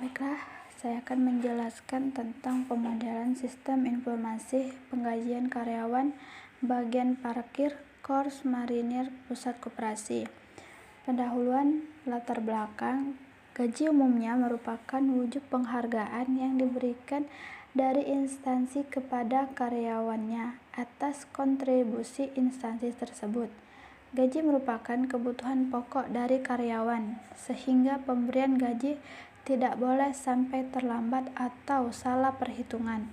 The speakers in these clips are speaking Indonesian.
Baiklah, saya akan menjelaskan tentang pemodelan sistem informasi penggajian karyawan bagian parkir Korps Marinir Pusat Koperasi. Pendahuluan latar belakang. Gaji umumnya merupakan wujud penghargaan yang diberikan dari instansi kepada karyawannya atas kontribusi instansi tersebut. Gaji merupakan kebutuhan pokok dari karyawan, sehingga pemberian gaji tidak boleh sampai terlambat atau salah perhitungan.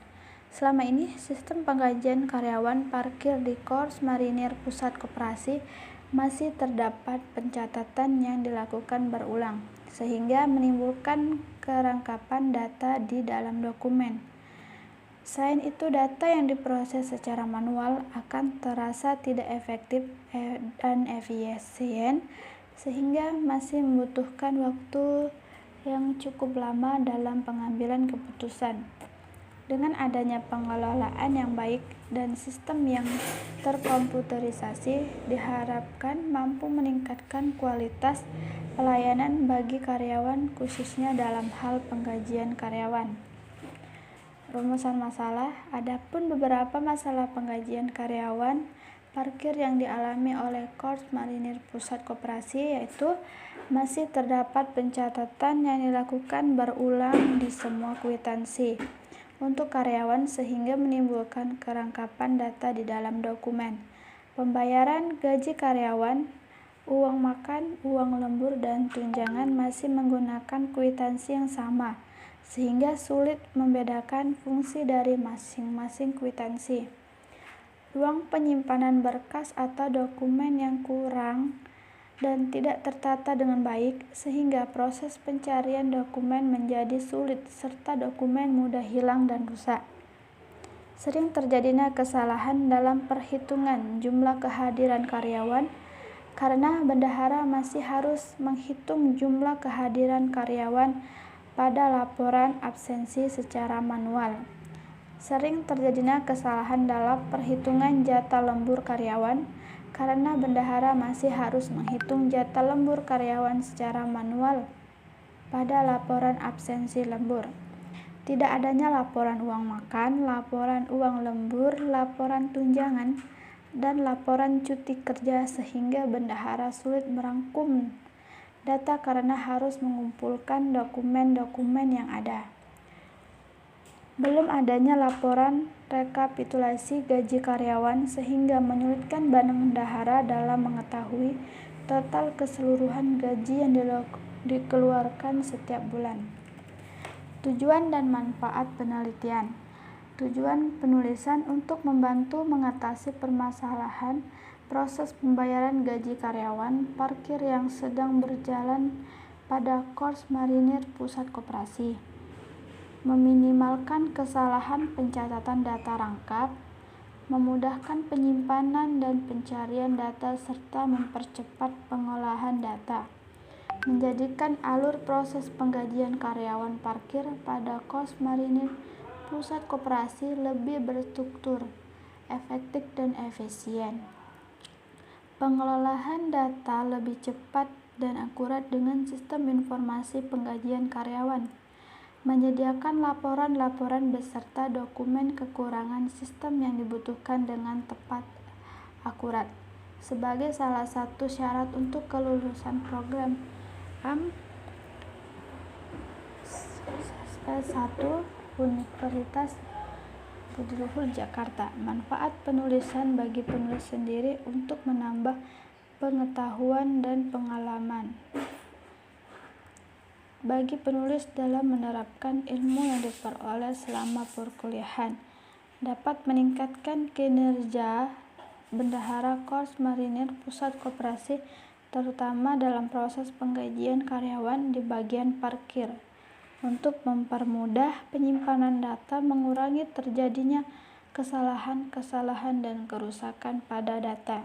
Selama ini, sistem penggajian karyawan parkir di Korps Marinir Pusat Koperasi masih terdapat pencatatan yang dilakukan berulang, sehingga menimbulkan kerangkapan data di dalam dokumen. Selain itu, data yang diproses secara manual akan terasa tidak efektif dan efisien, sehingga masih membutuhkan waktu yang cukup lama dalam pengambilan keputusan. Dengan adanya pengelolaan yang baik dan sistem yang terkomputerisasi, diharapkan mampu meningkatkan kualitas pelayanan bagi karyawan, khususnya dalam hal penggajian karyawan. Rumusan masalah. Adapun beberapa masalah penggajian karyawan parkir yang dialami oleh Korps Marinir Pusat Koperasi, yaitu masih terdapat pencatatan yang dilakukan berulang di semua kwitansi untuk karyawan sehingga menimbulkan kerangkapan data di dalam dokumen. Pembayaran gaji karyawan, uang makan, uang lembur, dan tunjangan masih menggunakan kwitansi yang sama, sehingga sulit membedakan fungsi dari masing-masing kwitansi. Ruang penyimpanan berkas atau dokumen yang kurang dan tidak tertata dengan baik, sehingga proses pencarian dokumen menjadi sulit serta dokumen mudah hilang dan rusak. Sering terjadinya kesalahan dalam perhitungan jumlah kehadiran karyawan karena bendahara masih harus menghitung jumlah kehadiran karyawan pada laporan absensi secara manual. Sering terjadinya kesalahan dalam perhitungan jatah lembur karyawan karena bendahara masih harus menghitung jatah lembur karyawan secara manual pada laporan absensi lembur. Tidak adanya laporan uang makan, laporan uang lembur, laporan tunjangan, dan laporan cuti kerja, sehingga bendahara sulit merangkum data karena harus mengumpulkan dokumen-dokumen yang ada. Belum adanya laporan rekapitulasi gaji karyawan sehingga menyulitkan bendahara dalam mengetahui total keseluruhan gaji yang dikeluarkan setiap bulan. Tujuan dan manfaat penelitian. Tujuan penulisan untuk membantu mengatasi permasalahan proses pembayaran gaji karyawan parkir yang sedang berjalan pada Korps Marinir Pusat Koperasi. Meminimalkan kesalahan pencatatan data rangkap, memudahkan penyimpanan dan pencarian data serta mempercepat pengolahan data, menjadikan alur proses penggajian karyawan parkir pada Korps Marinir Pusat Koperasi lebih berstruktur, efektif dan efisien. Pengelolaan data lebih cepat dan akurat dengan sistem informasi penggajian karyawan. Menyediakan laporan-laporan beserta dokumen kekurangan sistem yang dibutuhkan dengan tepat akurat sebagai salah satu syarat untuk kelulusan program S1 Universitas Budiluhur Jakarta. Manfaat penulisan bagi penulis sendiri untuk menambah pengetahuan dan pengalaman. Bagi penulis dalam menerapkan ilmu yang diperoleh selama perkuliahan, dapat meningkatkan kinerja bendahara Korps Marinir Pusat Koperasi, terutama dalam proses penggajian karyawan di bagian parkir, untuk mempermudah penyimpanan data, mengurangi terjadinya kesalahan-kesalahan dan kerusakan pada data.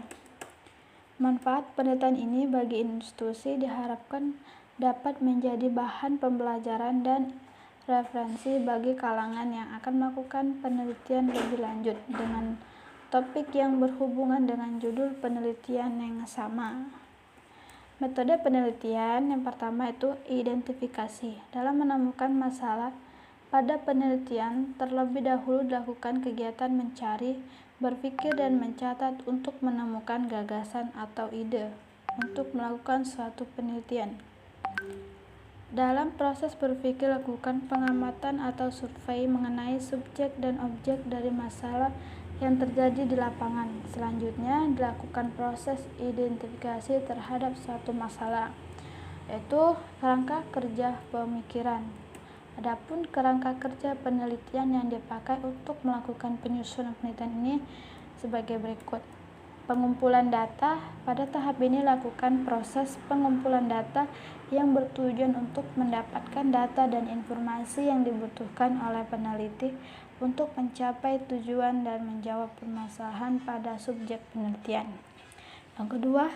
Manfaat penelitian ini bagi institusi diharapkan dapat menjadi bahan pembelajaran dan referensi bagi kalangan yang akan melakukan penelitian lebih lanjut dengan topik yang berhubungan dengan judul penelitian yang sama. Metode penelitian yang pertama itu identifikasi. Dalam menemukan masalah pada penelitian, terlebih dahulu dilakukan kegiatan mencari, berpikir, dan mencatat untuk menemukan gagasan atau ide untuk melakukan suatu penelitian. Dalam proses berpikir, lakukan pengamatan atau survei mengenai subjek dan objek dari masalah yang terjadi di lapangan. Selanjutnya, dilakukan proses identifikasi terhadap suatu masalah, yaitu kerangka kerja pemikiran. Adapun kerangka kerja penelitian yang dipakai untuk melakukan penyusunan penelitian ini sebagai berikut. Pengumpulan data. Pada tahap ini lakukan proses pengumpulan data yang bertujuan untuk mendapatkan data dan informasi yang dibutuhkan oleh peneliti untuk mencapai tujuan dan menjawab permasalahan pada subjek penelitian. Yang kedua,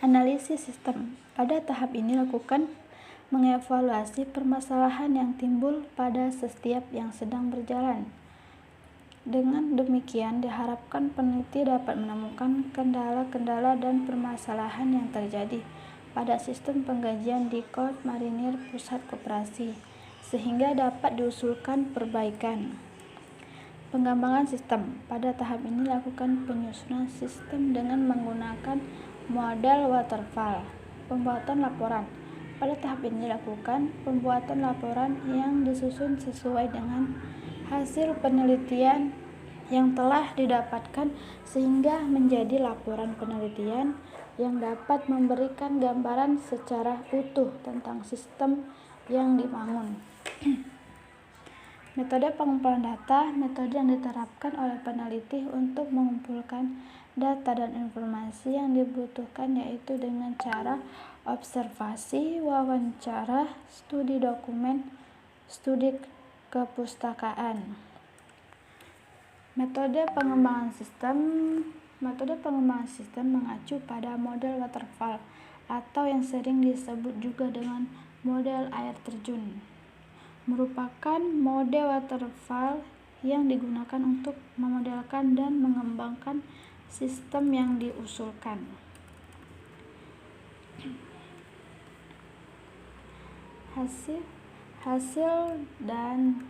analisis sistem. Pada tahap ini lakukan mengevaluasi permasalahan yang timbul pada setiap yang sedang berjalan. Dengan demikian, diharapkan peneliti dapat menemukan kendala-kendala dan permasalahan yang terjadi pada sistem penggajian di Korps Marinir Pusat Koperasi, sehingga dapat diusulkan perbaikan. Pengembangan sistem. Pada tahap ini lakukan penyusunan sistem dengan menggunakan model waterfall. Pembuatan laporan. Pada tahap ini lakukan pembuatan laporan yang disusun sesuai dengan hasil penelitian yang telah didapatkan sehingga menjadi laporan penelitian yang dapat memberikan gambaran secara utuh tentang sistem yang dibangun. Metode pengumpulan data. Metode yang diterapkan oleh peneliti untuk mengumpulkan data dan informasi yang dibutuhkan yaitu dengan cara observasi, wawancara, studi dokumen, studi kepustakaan. Metode pengembangan sistem mengacu pada model waterfall atau yang sering disebut juga dengan model air terjun. Merupakan mode waterfall yang digunakan untuk memodelkan dan mengembangkan sistem yang diusulkan. Hasil dan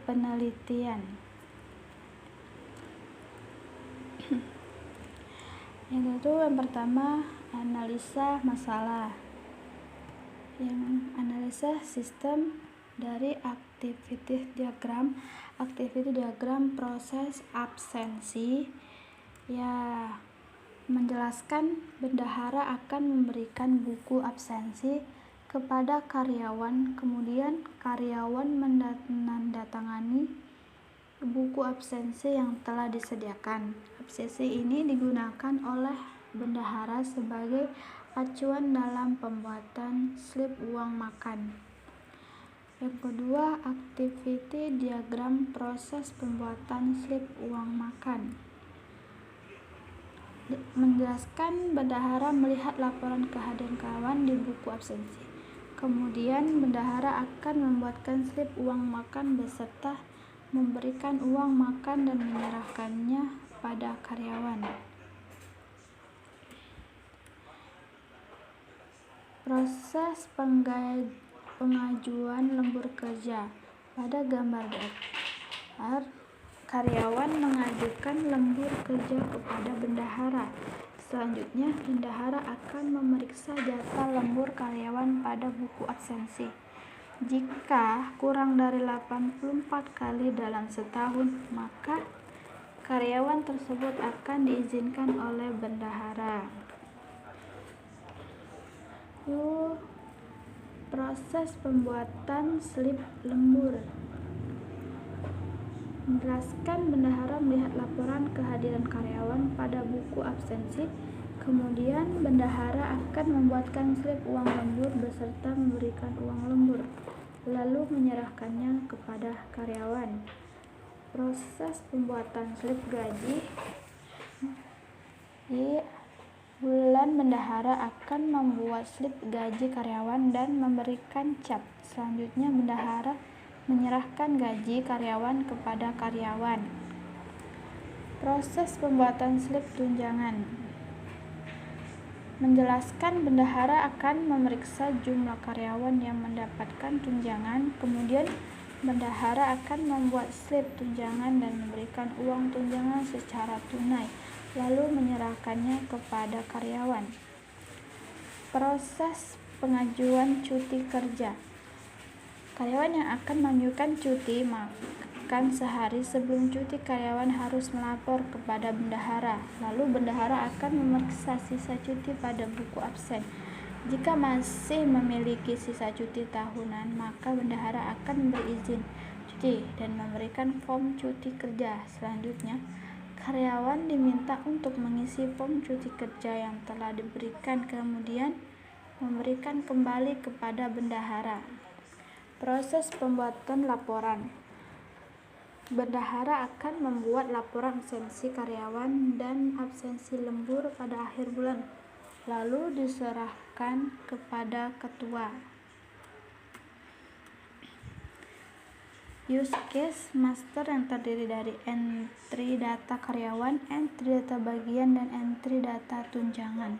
penelitian. Yang pertama, analisa masalah. Yang analisa sistem dari activity diagram proses absensi. Ya, menjelaskan bendahara akan memberikan buku absensi kepada karyawan, kemudian karyawan menandatangani buku absensi yang telah disediakan. Absensi ini digunakan oleh bendahara sebagai acuan dalam pembuatan slip uang makan. Yang kedua, activity diagram proses pembuatan slip uang makan. Menjelaskan bendahara melihat laporan kehadiran karyawan di buku absensi. Kemudian bendahara akan membuatkan slip uang makan beserta memberikan uang makan dan menyerahkannya pada karyawan. Proses pengajuan lembur kerja. Pada gambar karyawan mengajukan lembur kerja kepada bendahara. Selanjutnya, bendahara akan memeriksa jatah lembur karyawan pada buku absensi. Jika kurang dari 84 kali dalam setahun, maka karyawan tersebut akan diizinkan oleh bendahara. Proses pembuatan slip lembur. Menjelaskan bendahara melihat laporan kehadiran karyawan pada buku absensi. Kemudian bendahara akan membuatkan slip uang lembur beserta memberikan uang lembur, lalu menyerahkannya kepada karyawan. Proses pembuatan slip gaji. Di bulan, bendahara akan membuat slip gaji karyawan dan memberikan cap. Selanjutnya, bendahara menyerahkan gaji karyawan kepada karyawan. Proses pembuatan slip tunjangan. menjelaskan bendahara akan memeriksa jumlah karyawan yang mendapatkan tunjangan, kemudian bendahara akan membuat slip tunjangan dan memberikan uang tunjangan secara tunai, lalu menyerahkannya kepada karyawan. Proses pengajuan cuti kerja. Karyawan yang akan mengajukan cuti makan sehari sebelum cuti, karyawan harus melapor kepada bendahara. Lalu bendahara akan memeriksa sisa cuti pada buku absen. Jika masih memiliki sisa cuti tahunan, maka bendahara akan berizin cuti dan memberikan form cuti kerja. Selanjutnya, karyawan diminta untuk mengisi form cuti kerja yang telah diberikan, kemudian memberikan kembali kepada bendahara. Proses pembuatan laporan. Bendahara akan membuat laporan absensi karyawan dan absensi lembur pada akhir bulan, lalu diserahkan kepada ketua. Use case master yang terdiri dari entry data karyawan, entry data bagian, dan entry data tunjangan.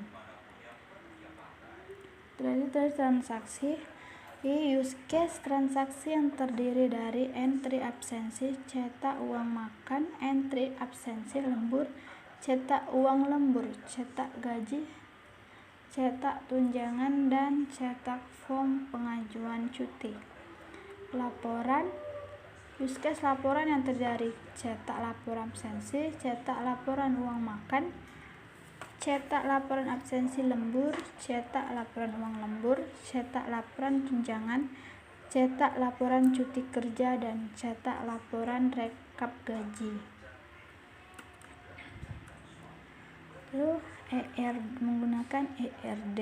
Dari transaksi. Use case transaksi yang terdiri dari entry absensi, cetak uang makan, entry absensi lembur, cetak uang lembur, cetak gaji, cetak tunjangan, dan cetak form pengajuan cuti. Laporan. Use case laporan yang terdiri cetak laporan absensi, cetak laporan uang makan, cetak laporan absensi lembur, cetak laporan uang lembur, cetak laporan tunjangan, cetak laporan cuti kerja, dan cetak laporan rekap gaji. Lalu menggunakan ERD,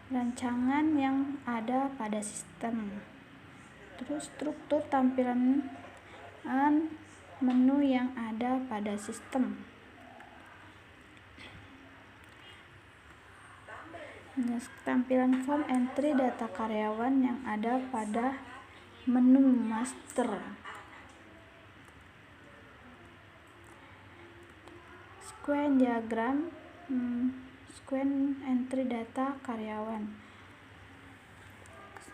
rancangan yang ada pada sistem. Terus struktur tampilan menu yang ada pada sistem. Tampilan form entry data karyawan yang ada pada menu master. Sequence diagram, sequence entry data karyawan.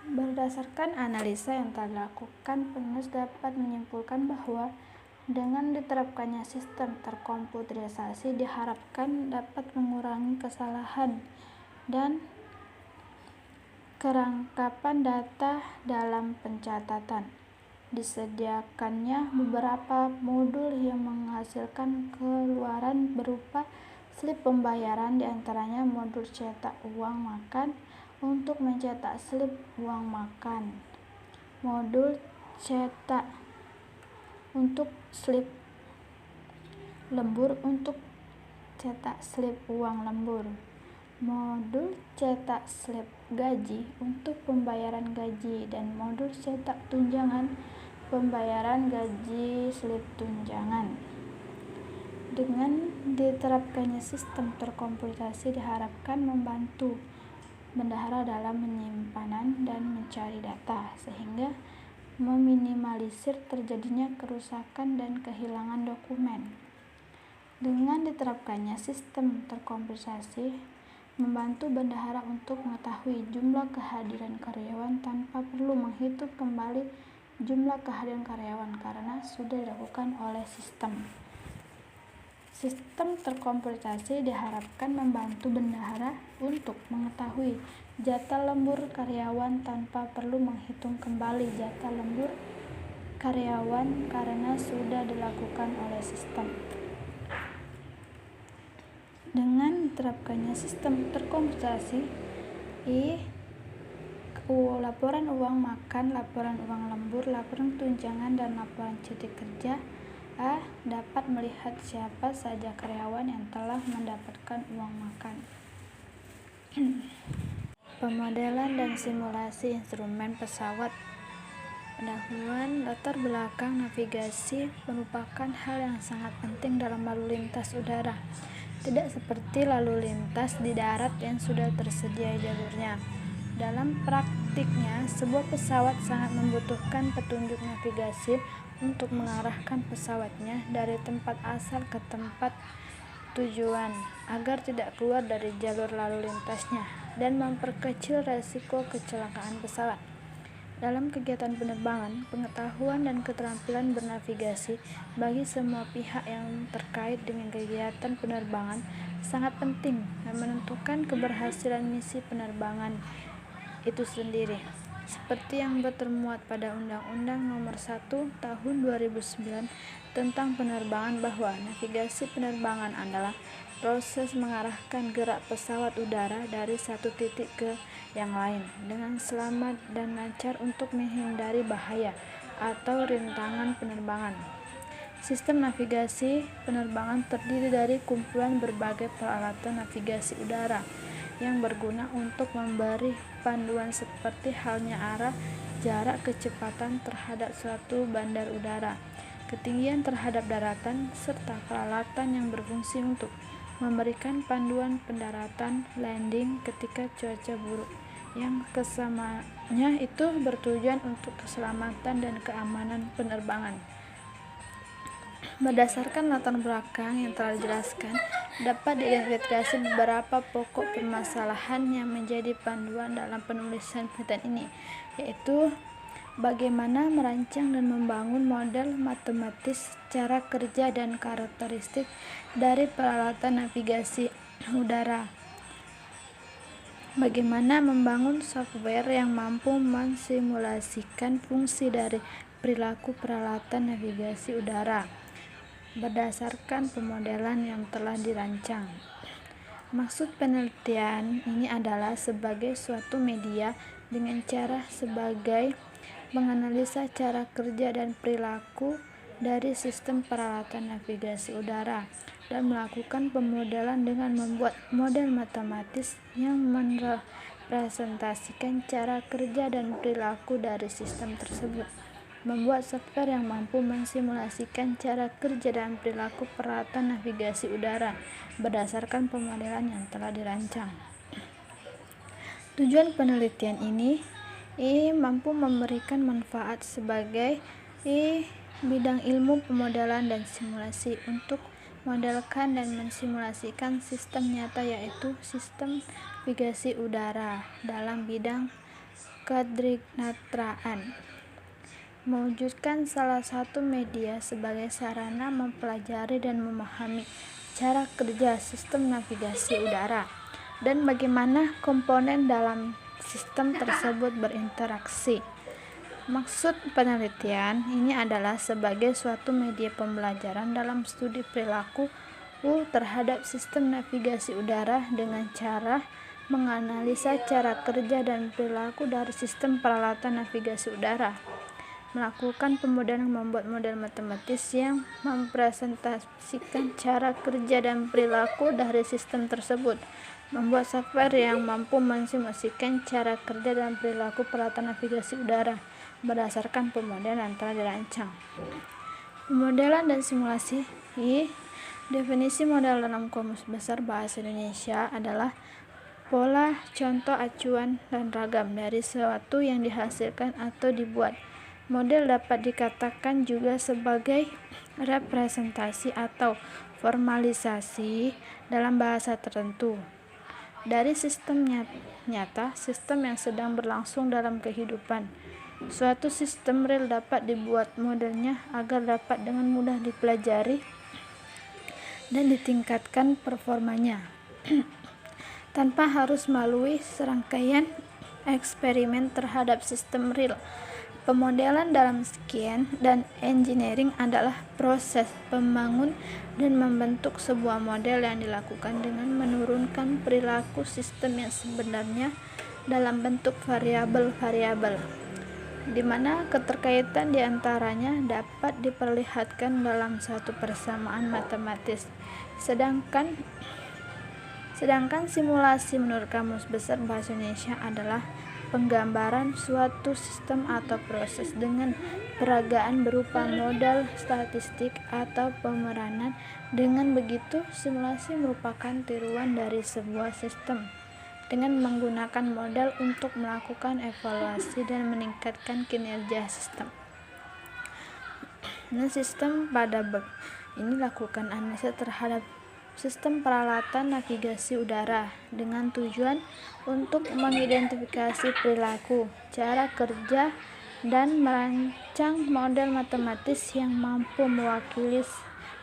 Berdasarkan analisa yang telah dilakukan, penulis dapat menyimpulkan bahwa dengan diterapkannya sistem terkomputerisasi diharapkan dapat mengurangi kesalahan dan kerangkapan data dalam pencatatan. Disediakannya beberapa modul yang menghasilkan keluaran berupa slip pembayaran, diantaranya modul cetak uang makan untuk mencetak slip uang makan, modul cetak untuk slip lembur untuk cetak slip uang lembur, modul cetak slip gaji untuk pembayaran gaji, dan modul cetak tunjangan pembayaran gaji slip tunjangan. Dengan diterapkannya sistem terkomputerisasi diharapkan membantu bendahara dalam penyimpanan dan mencari data, sehingga meminimalisir terjadinya kerusakan dan kehilangan dokumen. Dengan diterapkannya sistem terkomputerisasi membantu bendahara untuk mengetahui jumlah kehadiran karyawan tanpa perlu menghitung kembali jumlah kehadiran karyawan karena sudah dilakukan oleh sistem. Sistem terkomputerisasi diharapkan membantu bendahara untuk mengetahui jatah lembur karyawan tanpa perlu menghitung kembali jatah lembur karyawan karena sudah dilakukan oleh sistem. Dengan diterapkannya sistem terkomputerisasi, laporan uang makan, laporan uang lembur, laporan tunjangan, dan laporan cuti kerja dapat melihat siapa saja karyawan yang telah mendapatkan uang makan. Pemodelan dan simulasi instrumen pesawat. Pendahuluan latar belakang navigasi merupakan hal yang sangat penting dalam lalu lintas udara. Tidak seperti lalu lintas di darat yang sudah tersedia jalurnya. Dalam praktiknya, sebuah pesawat sangat membutuhkan petunjuk navigasi untuk mengarahkan pesawatnya dari tempat asal ke tempat tujuan agar tidak keluar dari jalur lalu lintasnya dan memperkecil resiko kecelakaan pesawat. Dalam kegiatan penerbangan, pengetahuan dan keterampilan bernavigasi bagi semua pihak yang terkait dengan kegiatan penerbangan sangat penting dan menentukan keberhasilan misi penerbangan itu sendiri. Seperti yang termuat pada Undang-Undang Nomor 1 Tahun 2009 tentang penerbangan, bahwa navigasi penerbangan adalah proses mengarahkan gerak pesawat udara dari satu titik ke yang lain dengan selamat dan lancar untuk menghindari bahaya atau rintangan penerbangan. Sistem navigasi penerbangan terdiri dari kumpulan berbagai peralatan navigasi udara yang berguna untuk memberi panduan seperti halnya arah, jarak, kecepatan terhadap suatu bandar udara, ketinggian terhadap daratan, serta peralatan yang berfungsi untuk memberikan panduan pendaratan landing ketika cuaca buruk, yang kesamanya itu bertujuan untuk keselamatan dan keamanan penerbangan. Berdasarkan latar belakang yang telah dijelaskan, dapat diidentifikasi beberapa pokok permasalahan yang menjadi panduan dalam penulisan penelitian ini, yaitu bagaimana merancang dan membangun model matematis cara kerja dan karakteristik dari peralatan navigasi udara. Bagaimana membangun software yang mampu mensimulasikan fungsi dari perilaku peralatan navigasi udara berdasarkan pemodelan yang telah dirancang. Maksud penelitian ini adalah sebagai suatu media dengan cara sebagai menganalisa cara kerja dan perilaku dari sistem peralatan navigasi udara dan melakukan pemodelan dengan membuat model matematis yang merepresentasikan cara kerja dan perilaku dari sistem tersebut. Membuat software yang mampu mensimulasikan cara kerja dan perilaku peralatan navigasi udara berdasarkan pemodelan yang telah dirancang. Tujuan penelitian ini mampu memberikan manfaat sebagai bidang ilmu pemodelan dan simulasi untuk modelkan dan mensimulasikan sistem nyata, yaitu sistem navigasi udara dalam bidang kedirgantara. Mewujudkan salah satu media sebagai sarana mempelajari dan memahami cara kerja sistem navigasi udara dan bagaimana komponen dalam sistem tersebut berinteraksi. Maksud penelitian ini adalah sebagai suatu media pembelajaran dalam studi perilaku terhadap sistem navigasi udara dengan cara menganalisa cara kerja dan perilaku dari sistem peralatan navigasi udara, melakukan pemodelan, membuat model matematis yang mempresentasikan cara kerja dan perilaku dari sistem tersebut, membuat software yang mampu mensimulasikan cara kerja dan perilaku peralatan navigasi udara berdasarkan pemodelan yang telah dirancang. Pemodelan dan simulasi. Definisi model dalam Kamus Besar Bahasa Indonesia adalah pola, contoh, acuan, dan ragam dari sesuatu yang dihasilkan atau dibuat. Model dapat dikatakan juga sebagai representasi atau formalisasi dalam bahasa tertentu dari sistem nyata, sistem yang sedang berlangsung dalam kehidupan. Suatu sistem real dapat dibuat modelnya agar dapat dengan mudah dipelajari dan ditingkatkan performanya tanpa harus melalui serangkaian eksperimen terhadap sistem real. Pemodelan dalam science dan engineering adalah proses membangun dan membentuk sebuah model yang dilakukan dengan menurunkan perilaku sistem yang sebenarnya dalam bentuk variabel-variabel, di mana keterkaitan di antaranya dapat diperlihatkan dalam satu persamaan matematis. Sedangkan simulasi menurut Kamus Besar Bahasa Indonesia adalah penggambaran suatu sistem atau proses dengan peragaan berupa modal statistik atau pemeranan. Dengan begitu, simulasi merupakan tiruan dari sebuah sistem dengan menggunakan model untuk melakukan evaluasi dan meningkatkan kinerja sistem. Sistem pada bab ini lakukan analisa terhadap sistem peralatan navigasi udara dengan tujuan untuk mengidentifikasi perilaku, cara kerja, dan merancang model matematis yang mampu mewakili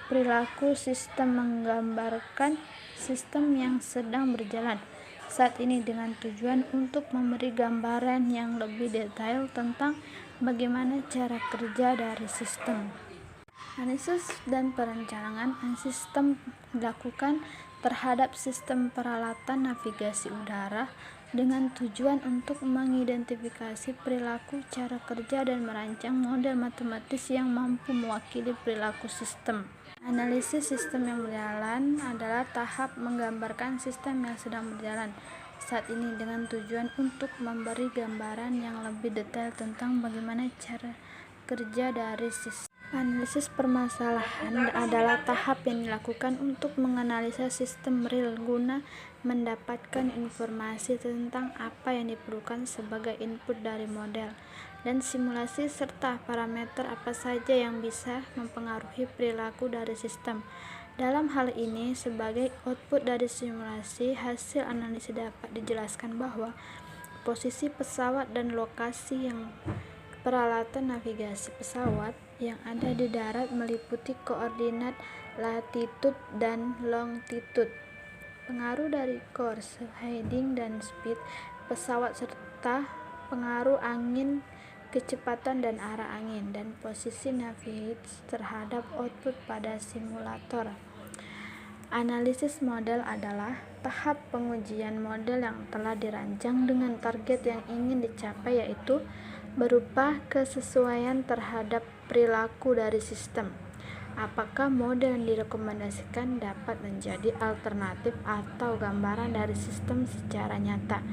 perilaku sistem, menggambarkan sistem yang sedang berjalan saat ini dengan tujuan untuk memberi gambaran yang lebih detail tentang bagaimana cara kerja dari sistem. Analisis dan perencanaan sistem dilakukan terhadap sistem peralatan navigasi udara dengan tujuan untuk mengidentifikasi perilaku, cara kerja, dan merancang model matematis yang mampu mewakili perilaku sistem. Analisis sistem yang berjalan adalah tahap menggambarkan sistem yang sedang berjalan saat ini dengan tujuan untuk memberi gambaran yang lebih detail tentang bagaimana cara kerja dari sistem. Analisis permasalahan adalah tahap yang dilakukan untuk menganalisa sistem real guna mendapatkan informasi tentang apa yang diperlukan sebagai input dari model dan simulasi serta parameter apa saja yang bisa mempengaruhi perilaku dari sistem. Dalam hal ini, sebagai output dari simulasi, hasil analisis dapat dijelaskan bahwa posisi pesawat dan lokasi yang peralatan navigasi pesawat yang ada di darat meliputi koordinat latitude dan longitude, pengaruh dari course, heading dan speed pesawat serta pengaruh angin, kecepatan dan arah angin, dan posisi navigasi terhadap output pada simulator. Analisis model adalah tahap pengujian model yang telah dirancang dengan target yang ingin dicapai, yaitu berupa kesesuaian terhadap perilaku dari sistem. Apakah model yang direkomendasikan dapat menjadi alternatif atau gambaran dari sistem secara nyata?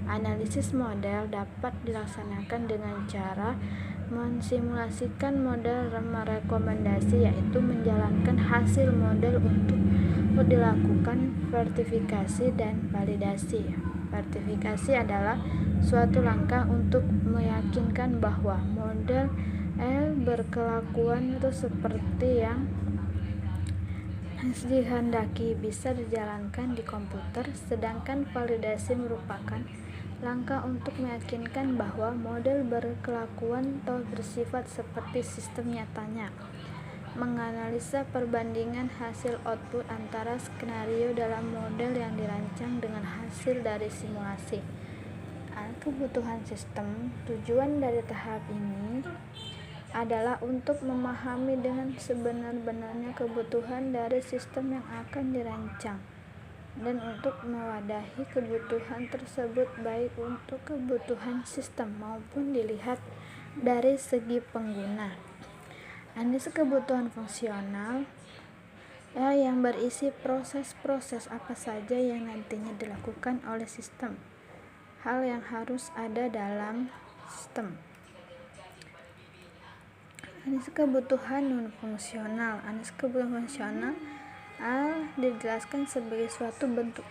Analisis model dapat dilaksanakan dengan cara mensimulasikan model rekomendasi, yaitu menjalankan hasil model untuk dilakukan verifikasi dan validasi. Verifikasi adalah suatu langkah untuk meyakinkan bahwa model berkelakuan itu seperti yang dihendaki bisa dijalankan di komputer, sedangkan validasi merupakan langkah untuk meyakinkan bahwa model berkelakuan atau bersifat seperti sistem nyatanya. Menganalisa perbandingan hasil output antara skenario dalam model yang dirancang dengan hasil dari simulasi. Kebutuhan sistem. Tujuan dari tahap ini adalah untuk memahami dengan sebenar-benarnya kebutuhan dari sistem yang akan dirancang dan untuk mewadahi kebutuhan tersebut baik untuk kebutuhan sistem maupun dilihat dari segi pengguna. Analisis kebutuhan fungsional yang berisi proses-proses apa saja yang nantinya dilakukan oleh sistem. Hal yang harus ada dalam sistem. Analisis kebutuhan non-fungsional. Analisis kebutuhan fungsional dijelaskan sebagai suatu bentuk